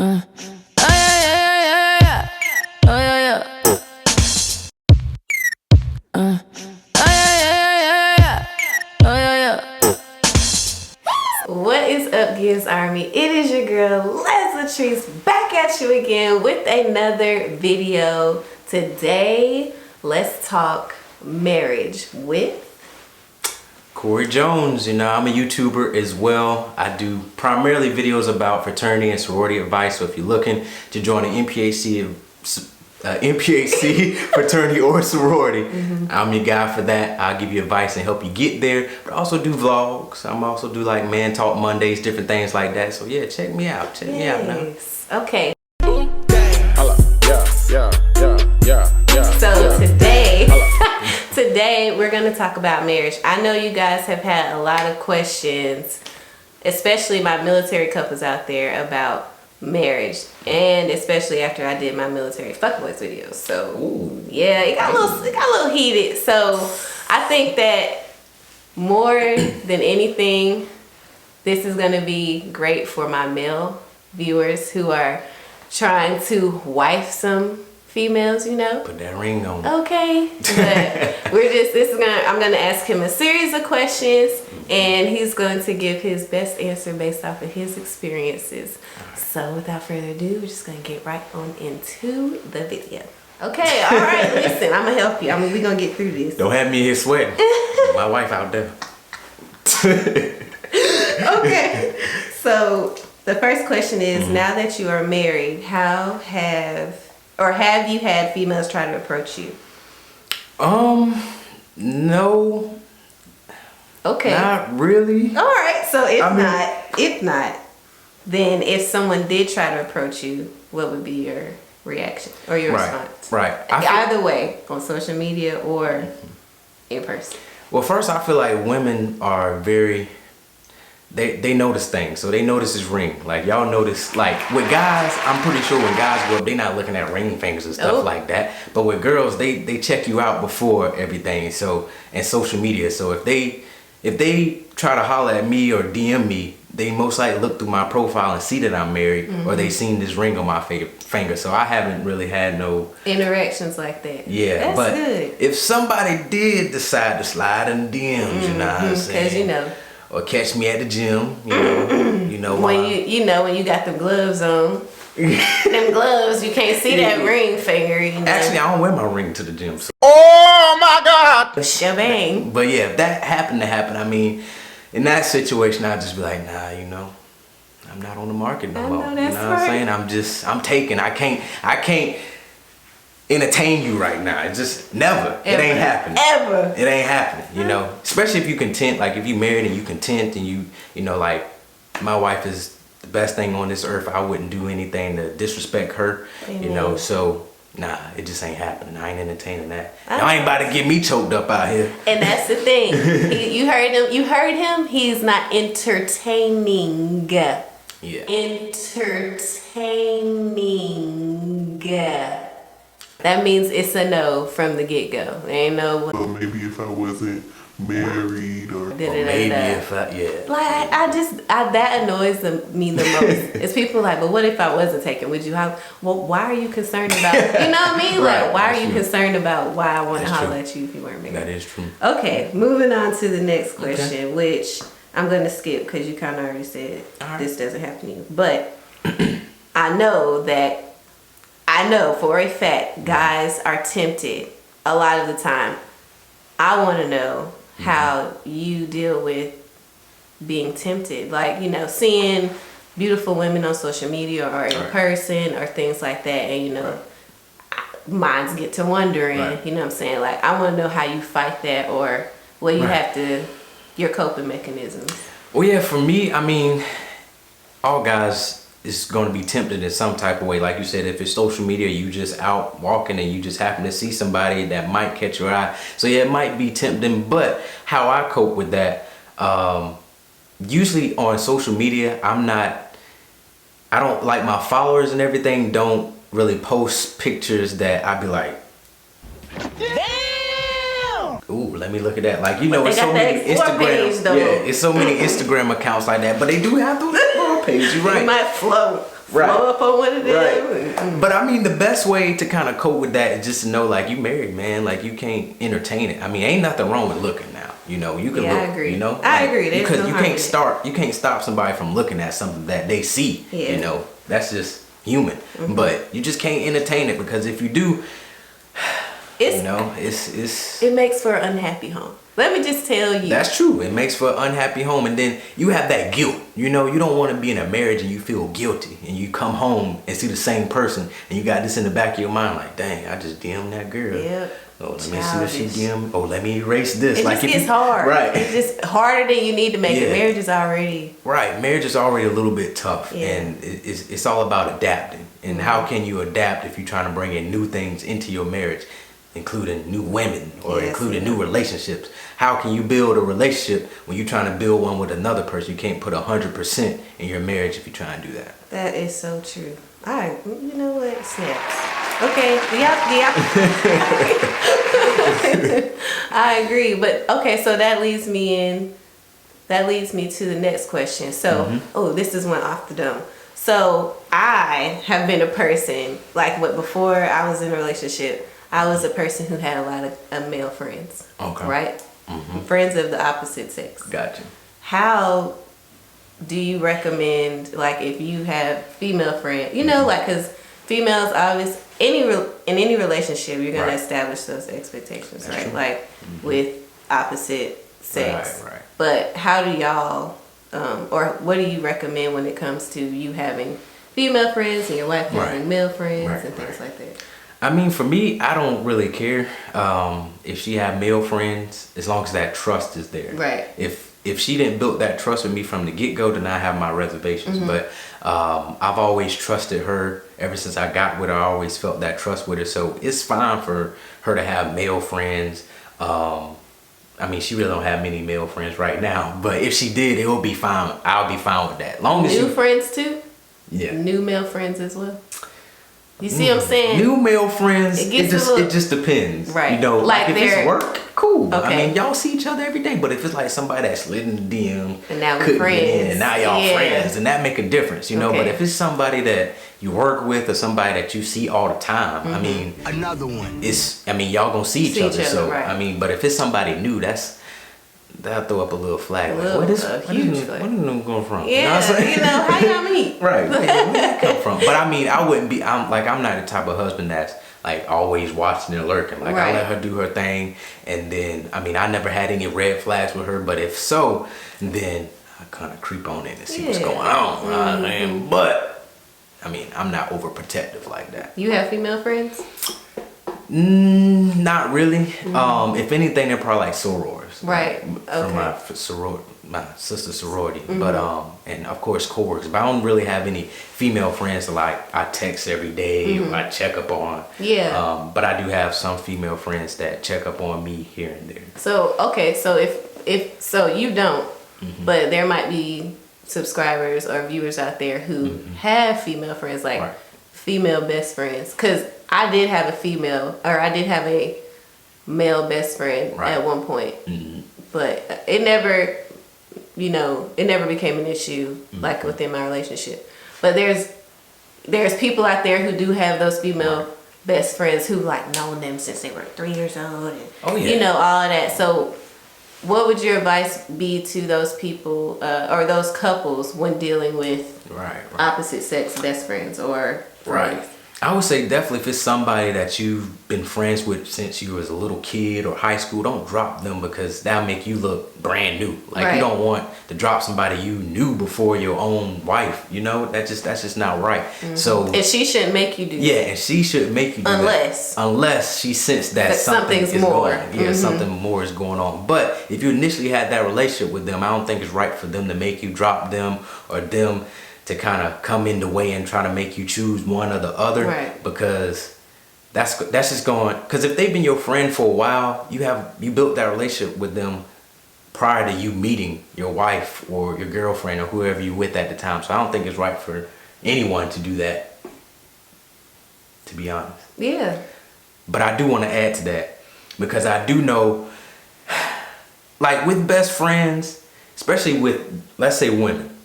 Oh yeah, yeah, yeah, yeah. Oh yeah, yeah. Oh yeah, yeah, yeah, yeah. Oh yeah, yeah. What is up, GIZARMY? It is your girl, Latrice, back at you again with another video. Today, let's talk marriage with Corey Jones. You know, I'm a YouTuber as well. I do primarily videos about fraternity and sorority advice. So if you're looking to join an NPHC fraternity or sorority, I'm your guy for that. I'll give you advice and help you get there. But I also do vlogs. I'm also do like Man Talk Mondays, different things like that. So yeah, check me out. Check me out now. Okay. Yeah. So today we're going to talk about marriage. I know you guys have had a lot of questions, especially my military couples out there, about marriage, and especially after I did my military fuckboys videos. So yeah, it got a little heated. So I think that more than anything, this is going to be great for my male viewers who are trying to wife some females, you know. Put that ring on. Okay, but I'm gonna ask him a series of questions, and he's going to give his best answer based off of his experiences. So without further ado, we're just gonna get right on into the video. Okay, all right, listen, I'm gonna help you. We're gonna get through this. Don't have me here sweating. My wife out there. Okay, so the first question is, now that you are married, have you had females try to approach you? No. Okay. Not really. All right. So if not, then if someone did try to approach you, what would be your reaction or your response? Right. Either way, on social media or in person. Well, first I feel like women are very, they notice things. So they notice his ring. Like y'all notice, like with guys, I'm pretty sure when guys go up, they not looking at ring fingers and stuff like that. But with girls, they check you out before everything. So, and social media. So if they try to holler at me or DM me, they most likely look through my profile and see that I'm married, or they seen this ring on my finger. So I haven't really had no interactions like that. Yeah, that's good. If somebody did decide to slide in the DMs, you know what I'm saying? Because you know. Or catch me at the gym, you know when you got the gloves on, them gloves, you can't see that ring finger. You know? Actually, I don't wear my ring to the gym. So. Oh my God! Shabang. But yeah, if that happened to happen, I mean, in that situation, I'd just be like, nah, you know, I'm not on the market no more. You know what I'm saying? I'm taken. I can't entertain you right now. It's just never. It ain't happening. Ever. It ain't happening, you know. Especially if you content, like if you married and you content and you know, like my wife is the best thing on this earth. I wouldn't do anything to disrespect her, you know. So nah, it just ain't happening. I ain't entertaining that. Y'all ain't about to get me choked up out here. And that's the thing. You heard him. He's not entertaining. Yeah. Entertaining. That means it's a no from the get-go. There ain't no. Or maybe if I wasn't married or Maybe if I, Like that annoys me the most. It's people like, but what if I wasn't taken? Would you have? Well, why are you concerned about? You know what I mean? Like, why are you concerned about why I want to holler at you if you weren't married? That is true. Okay, moving on to the next question, which I'm gonna skip because you kind of already said this doesn't happen to you. But I know for a fact guys are tempted a lot of the time. I want to know how you deal with being tempted, like, you know, seeing beautiful women on social media or in person or things like that, and you know, minds get to wondering, you know what I'm saying? Like, I want to know how you fight that, or what you have to, your coping mechanisms. Well, yeah, for me, I mean, all guys is going to be tempted in some type of way. Like you said, if it's social media, you just out walking and you just happen to see somebody that might catch your eye. So yeah, it might be tempting, but how I cope with that, usually on social media, I don't like my followers and everything don't really post pictures that I'd be like, damn! Ooh, let me look at that. Like, you know, it's so many Instagram, it's so many Instagram accounts like that, but they do have those pages. You're right. You might Blow up on one of them. Right. But I mean, the best way to kind of cope with that is just to know, like, you married, man. Like, you can't entertain it. I mean, ain't nothing wrong with looking now. You know, you can look. I agree. You know, I agree. Because you can't stop somebody from looking at something that they see. Yeah. You know, that's just human. But you just can't entertain it, because if you do, it makes for an unhappy home. Let me just tell you. That's true. It makes for an unhappy home, and then you have that guilt. You know, you don't want to be in a marriage and you feel guilty, and you come home and see the same person, and you got this in the back of your mind, like, dang, I just DM'd that girl. Yep. Oh, let me see what she DM'd. Oh, let me erase this. It like, just gets hard. Right. It's just harder than you need to make it. Marriage is already. Right. Marriage is already a little bit tough, and it's all about adapting. And how can you adapt if you're trying to bring in new things into your marriage, including new women or including new relationships? How can you build a relationship when you're trying to build one with another person? You can't put 100% in your marriage if you're trying to do that. That is so true. You know what? Snaps. Okay. Yep. I agree. But okay, so that leads me to the next question. So, this is one off the dome. So I have been a person, like before I was in a relationship, I was a person who had a lot of male friends. Okay. Right? Friends of the opposite sex. Gotcha. How do you recommend, like, if you have female friends, you know, like, because females always, in any relationship, you're going to establish those expectations, that's right? True. Like, with opposite sex. Right. But how do y'all, or what do you recommend when it comes to you having female friends and your wife having male friends and things like that? I mean, for me, I don't really care if she have male friends, as long as that trust is there. Right. If she didn't build that trust with me from the get-go, then I have my reservations. But I've always trusted her ever since I got with her. I always felt that trust with her. So it's fine for her to have male friends. I mean, she really don't have many male friends right now. But if she did, it will be fine. I'll be fine with that. Long as new friends too? Yeah. New male friends as well? You see what I'm saying? New male friends, it just depends. Right. You know, like if it's work, cool. Okay. I mean, y'all see each other every day. But if it's like somebody that slid in the DM, and now we're friends, and now y'all friends, and that make a difference, you know. But if it's somebody that you work with or somebody that you see all the time, I mean, another one. Y'all gonna see each other. So I mean, but if it's somebody new, that'll throw up a little flag. Where is them going from? Yeah, how y'all meet? Right. Where did that come from? But I mean, I'm not the type of husband that's like always watching and lurking. Like I let her do her thing, and then I mean, I never had any red flags with her. But if so, then I kind of creep on in and see what's going on. But I mean, I'm not overprotective like that. You have female friends? Not really. If anything, they're probably like sorors. Right. From my sister's sorority. But and of course coworkers. But I don't really have any female friends that like I text every day or I check up on. Yeah. But I do have some female friends that check up on me here and there. So so if so you don't, but there might be subscribers or viewers out there who have female friends, like female best friends. Because I did have a male best friend at one point, but it never became an issue like within my relationship. But there's people out there who do have those female best friends who like known them since they were 3 years old and all of that. So what would your advice be to those people or those couples when dealing with opposite sex best friends or friends? I would say definitely if it's somebody that you've been friends with since you was a little kid or high school, don't drop them because that'll make you look brand new. Like you don't want to drop somebody you knew before your own wife. You know, that's just not right. So and she shouldn't make you do that. Yeah, and she should make you do that. Unless she sensed that something's more. Something more is going on. But if you initially had that relationship with them, I don't think it's right for them to make you drop them or them to kind of come in the way and try to make you choose one or the other, because that's just going. Because if they've been your friend for a while, you built that relationship with them prior to you meeting your wife or your girlfriend or whoever you with at the time. So I don't think it's right for anyone to do that, to be honest. Yeah. But I do want to add to that because I do know, like with best friends, especially with, let's say, women.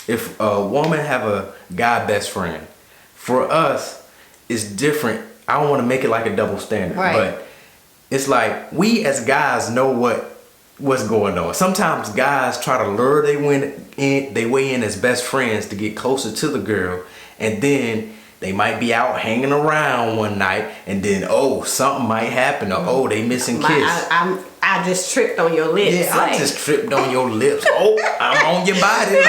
if a woman have a guy best friend, for us, it's different. I don't want to make it like a double standard, but it's like we as guys know what's going on. Sometimes guys try to lure they way in as best friends to get closer to the girl, and then they might be out hanging around one night, and then something might happen, or they missing kiss. I just tripped on your lips. Yeah, I just tripped on your lips. I'm on your body.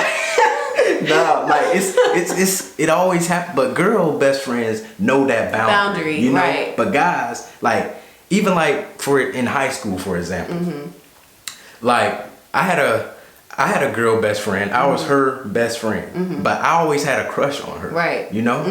Nah, like it always happens. But girl best friends know that boundary, you know? Right? But guys, like even like in high school, for example, like I had a girl best friend. I was her best friend, but I always had a crush on her. Right. You know?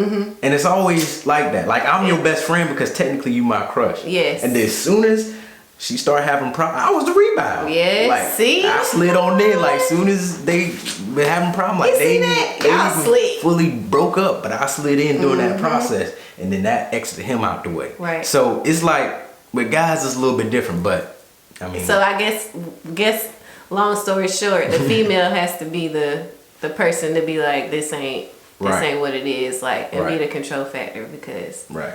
And it's always like that. Like I'm your best friend because technically you my crush. Yes. And then as soon as she started having problems, I was the rebound. Yes. Like, see? I slid on there. Like soon as they been having problems, like they fully broke up, but I slid in during that process, and then that exited him out the way. Right. So it's like with guys, it's a little bit different, but I mean. So I guess. Long story short, the female has to be the person to be like, this ain't what it is, like, and be the control factor because. Right.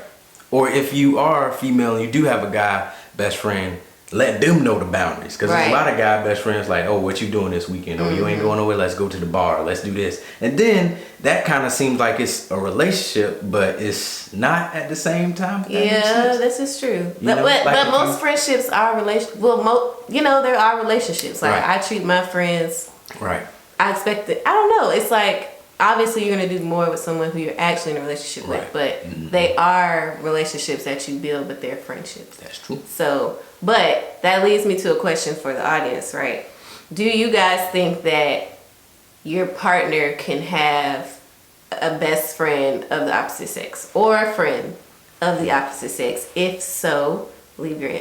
Or if you are female and you do have a guy best friend, let them know the boundaries. Because there's a lot of guy best friends like, oh, what you doing this weekend? Oh, you ain't going nowhere, let's go to the bar, let's do this. And then that kind of seems like it's a relationship, but it's not at the same time. Yeah, this is true. But most friendships are relationships. Well, there are relationships. Like I treat my friends. Right. I expect it. I don't know. It's like, obviously you're going to do more with someone who you're actually in a relationship with, but they are relationships that you build, but they're friendships. That's true. So, but that leads me to a question for the audience, right? Do you guys think that your partner can have a best friend of the opposite sex or a friend of the opposite sex? If so, leave your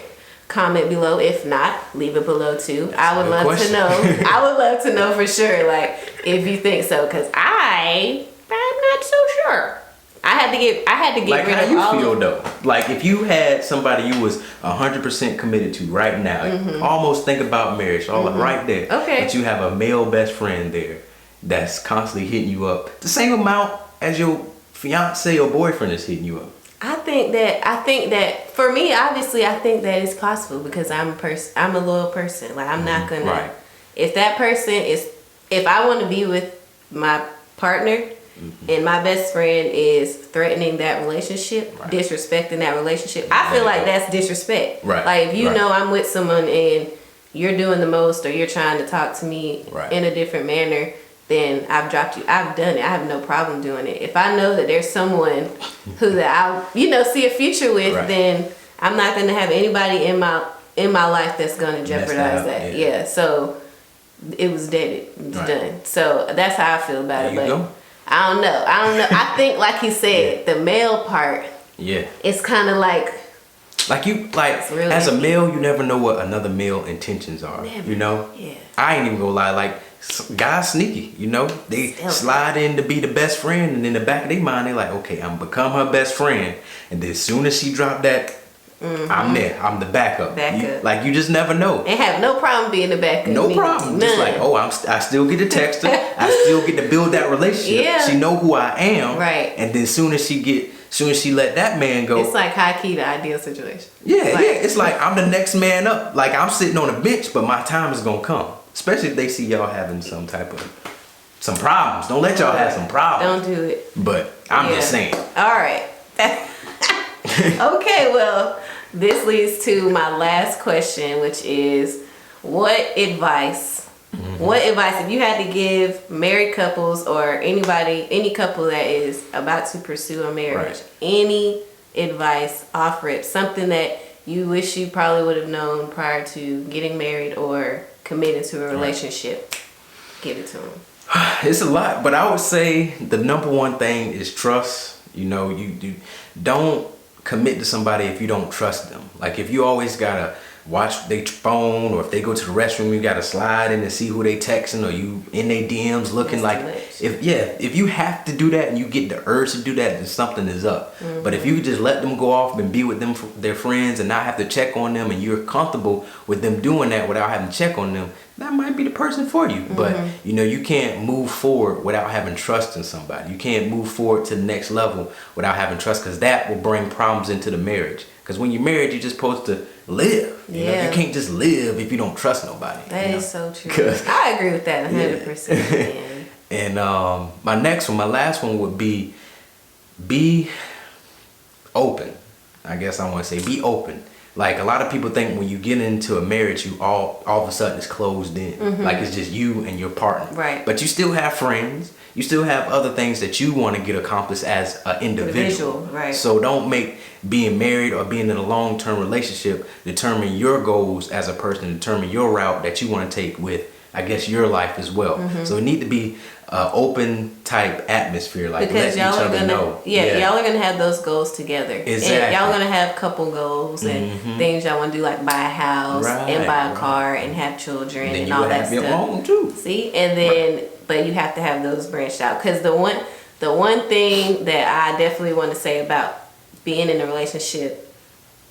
comment below. If not, leave it below too. That's I would love to know. I would love to know for sure, like, if you think so, because I'm not so sure. I had to get like, rid of all. How you feel though? Like if you had somebody you was 100% committed to right now, almost think about marriage, all right there. Okay. But you have a male best friend there that's constantly hitting you up the same amount as your fiance or boyfriend is hitting you up. I think that for me, obviously, I think that it's possible because I'm a loyal person. Like I'm not gonna. If that person is, if I want to be with my partner. And my best friend is threatening that relationship, disrespecting that relationship, I feel like that's disrespect. Right. Like if you know I'm with someone and you're doing the most or you're trying to talk to me in a different manner, then I've dropped you. I've done it. I have no problem doing it. If I know that there's someone who that I see a future with, then I'm not going to have anybody in my life that's going to jeopardize that. Yeah. So it was dead. It's done. So that's how I feel about it. But I don't know. I think, like he said, the male part. Yeah. It's kind of like really as a male, you never know what another male intentions are. Never. You know. Yeah. I ain't even gonna lie. Like guys sneaky. You know, they slide in to be the best friend, and in the back of their mind, they like, okay, I'm become her best friend, and then as soon as she drop that. I'm there. I'm the backup. You just never know. And have no problem being the backup. No problem. Just like, I still get to text her. I still get to build that relationship. Yeah. She know who I am. Right. And then soon as she let that man go. It's like high key the ideal situation. Yeah, It's like I'm the next man up. Like I'm sitting on a bench, but my time is gonna come. Especially if they see y'all having some problems. Don't let y'all have some problems. Don't do it. But I'm just saying. All right. Okay, well, this leads to my last question, which is what advice, if you had to give married couples or any couple that is about to pursue a marriage, any advice, offer it, something that you wish you probably would have known prior to getting married or committing to a relationship, give it to them. It's a lot, but I would say the number one thing is trust. You don't commit to somebody if you don't trust them. Like if you always got watch their phone, or if they go to the restroom, you gotta slide in and see who they texting, or you in their DMs looking. That's like if you have to do that and you get the urge to do that, then something is up. But if you just let them go off and be with them, their friends, and not have to check on them, and you're comfortable with them doing that without having to check on them, that might be the person for you. But you know, you can't move forward without having trust in somebody. You can't move forward to the next level without having trust, because that will bring problems into the marriage. Because when you're married, you're just supposed to live. You know, you can't just live if you don't trust nobody. That is so true. I agree with that 100%. And my last one would be open. I guess I want to say be open. Like, a lot of people think when you get into a marriage, you all of a sudden it's closed in. Like, it's just you and your partner. Right. But you still have friends. You still have other things that you want to get accomplished as an individual. Right. So don't make being married or being in a long-term relationship determine your goals as a person, determine your route that you want to take with, I guess, your life as well. So it need to be open type atmosphere, like because let each other know. Y'all are gonna have those goals together. Exactly. And y'all gonna have couple goals and things y'all want to do, like buy a house and buy a car and have children and all that stuff. Home too. See, and then but you have to have those branched out, because the one thing that I definitely want to say about being in a relationship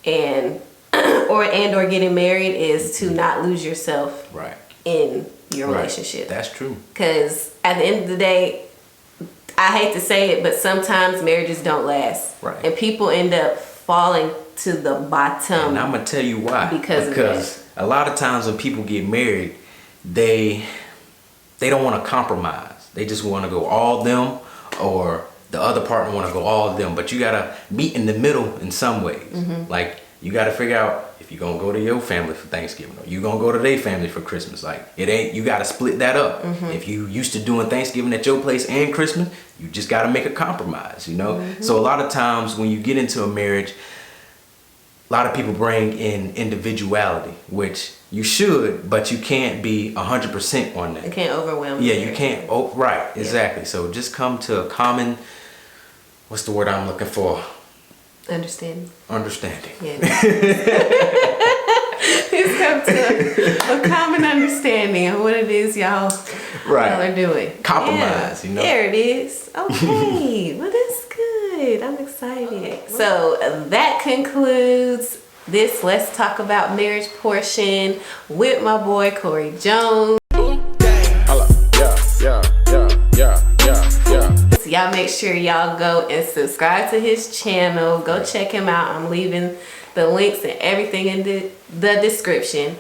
and or getting married is to not lose yourself in your relationship. That's true. Because at the end of the day, I hate to say it, but sometimes marriages don't last. Right. And people end up falling to the bottom. And I'm going to tell you why. Because a lot of times when people get married, they don't want to compromise. They just want to go all them, or the other partner want to go all of them. But you got to meet in the middle in some ways. Like, you got to figure out if you're going to go to your family for Thanksgiving, or you're going to go to their family for Christmas. Like, you got to split that up. If you used to doing Thanksgiving at your place and Christmas, you just got to make a compromise, you know? So a lot of times when you get into a marriage, a lot of people bring in individuality, which you should, but you can't be 100% on that. You can't overwhelm. Yeah, you can't. Oh, right, exactly. So just come to a common, what's the word I'm looking for? Understanding. Yeah. Please come to a common understanding of what it is y'all are doing. Compromise, you know. There it is. Okay, well, that's good. I'm excited. So that concludes this Let's Talk About Marriage portion with my boy Corey Jones. So y'all make sure y'all go and subscribe to his channel. Go check him out. I'm leaving the links and everything in the description.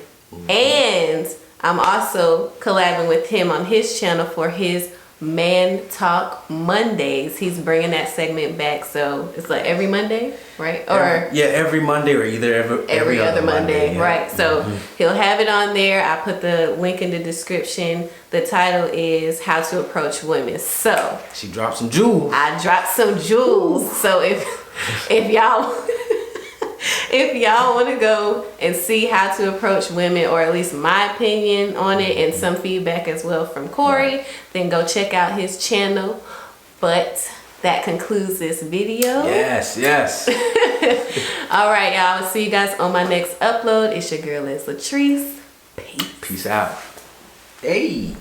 And I'm also collabing with him on his channel for his Man Talk Mondays. He's bringing that segment back, so it's like every Monday, right? Or every Monday, or either every other Monday, right? So he'll have it on there. I put the link in the description. The title is How to Approach Women. So she dropped some jewels. I dropped some jewels. Ooh. So if y'all if y'all want to go and see how to approach women, or at least my opinion on it and some feedback as well from Corey, then go check out his channel. But that concludes this video. Yes. All right, y'all. I'll see you guys on my next upload. It's your girl, Latrice. Peace. Peace out. Hey.